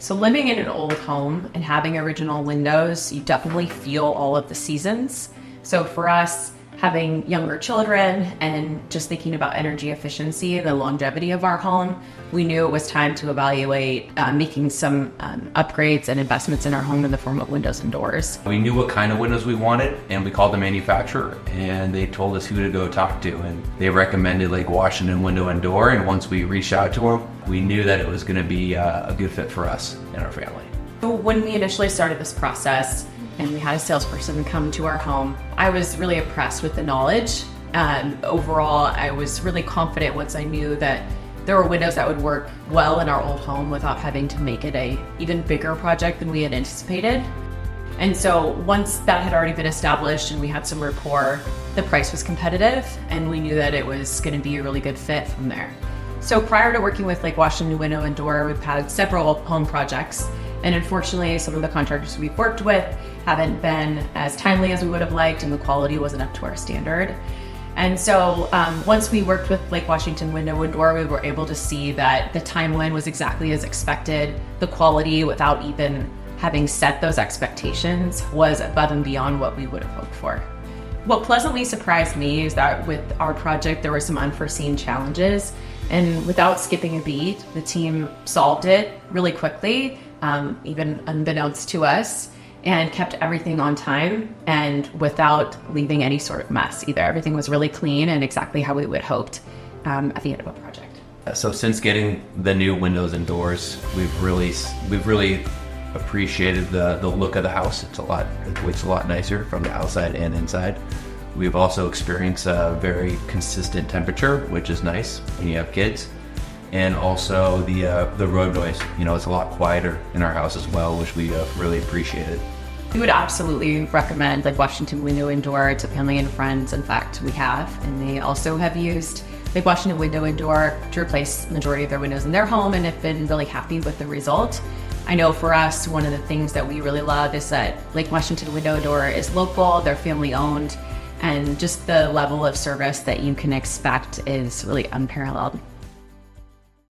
So living in an old home and having original windows, you definitely feel all of the seasons. So for us, having younger children and just thinking about energy efficiency and the longevity of our home, we knew it was time to evaluate making some upgrades and investments in our home in the form of windows and doors. We knew what kind of windows we wanted, and we called the manufacturer, and they told us who to go talk to, and they recommended Lake Washington Window and Door. And once we reached out to them, we knew that it was going to be a good fit for us and our family. So when we initially started this process and we had a salesperson come to our home, I was really impressed with the knowledge. Overall, I was really confident once I knew that there were windows that would work well in our old home without having to make it a even bigger project than we had anticipated. And so once that had already been established and we had some rapport, the price was competitive and we knew that it was going to be a really good fit from there. So prior to working with Lake Washington Window and Door, we've had several home projects. And unfortunately, some of the contractors we've worked with haven't been as timely as we would have liked, and the quality wasn't up to our standard. And so once we worked with Lake Washington Window and Door, we were able to see that the timeline was exactly as expected. The quality, without even having set those expectations, was above and beyond what we would have hoped for. What pleasantly surprised me is that with our project, there were some unforeseen challenges. And without skipping a beat, the team solved it really quickly, even unbeknownst to us, and kept everything on time and without leaving any sort of mess either. Everything was really clean and exactly how we would hoped at the end of a project. So since getting the new windows and doors, we've really appreciated the look of the house. It's a lot nicer from the outside and inside. We've also experienced a very consistent temperature, which is nice when you have kids. And also the road noise, it's a lot quieter in our house as well, which we really appreciated. We would absolutely recommend Lake Washington Window and Door to family and friends. In fact, we have, and they also have used Lake Washington Window and Door to replace the majority of their windows in their home and have been really happy with the result. I know for us, one of the things that we really love is that Lake Washington Window and Door is local, they're family owned, and just the level of service that you can expect is really unparalleled.